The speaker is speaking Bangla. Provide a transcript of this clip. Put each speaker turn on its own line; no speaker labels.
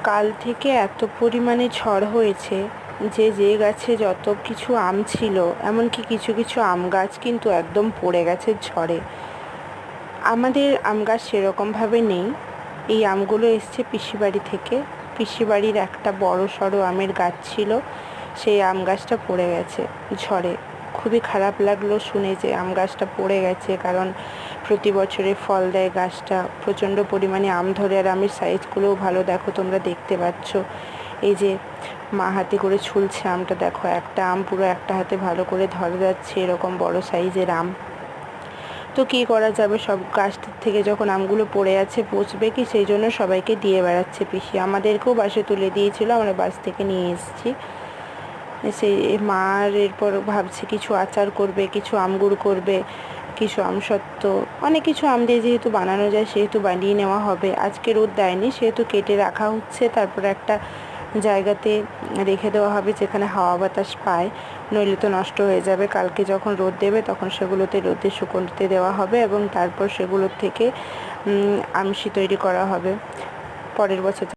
কাল থেকে এত পরিমাণে ঝড় হয়েছে যে গাছে যত কিছু আম ছিল, এমনকি কিছু কিছু আম গাছ কিন্তু একদম পড়ে গেছে ঝড়ে। আমাদের আম গাছ সেরকমভাবে নেই। এই আমগুলো এসছে পিসিবাড়ি থেকে। পিসিবাড়ির একটা বড়সড় আমের গাছ ছিল, সেই আম গাছটা পড়ে গেছে ঝড়ে। খুবই খারাপ লাগলো শুনে যে আম গাছটা পড়ে গেছে, কারণ প্রতি বছরে ফল দেয় গাছটা, প্রচণ্ড পরিমাণে আম ধরে, আর আমের সাইজগুলোও ভালো। দেখো, তোমরা দেখতে পাচ্ছ, এই যে মা হাতে করে ছুলছে আমটা, দেখো একটা আম পুরো একটা হাতে ভালো করে ধরা যাচ্ছে, এরকম বড় সাইজের আম। তো কী করা যাবে, সব গাছটার থেকে যখন আমগুলো পড়ে আছে পচবে কি, সেই জন্য সবাইকে দিয়ে বেড়াচ্ছে পিসি। আমাদেরকেও বাসে তুলে দিয়েছিল, আমরা বাস থেকে নিয়ে এসেছি। সেই মার এরপর ভাবছে কিছু আচার করবে, কিছু আমগুড় করবে, কিছু আমসত্ত্ব, অনেক কিছু আম দিয়ে যেহেতু বানানো যায় সেহেতু বানিয়ে নেওয়া হবে। আজকে রোদ দেয়নি সেহেতু কেটে রাখা হচ্ছে, তারপর একটা জায়গাতে রেখে দেওয়া হবে যেখানে হাওয়া বাতাস পায়, নইলে তো নষ্ট হয়ে যাবে। কালকে যখন রোদ দেবে তখন সেগুলোতে রোদে শুকোতে দেওয়া হবে এবং তারপর সেগুলোর থেকে আমশি তৈরি করা হবে পরের বছর।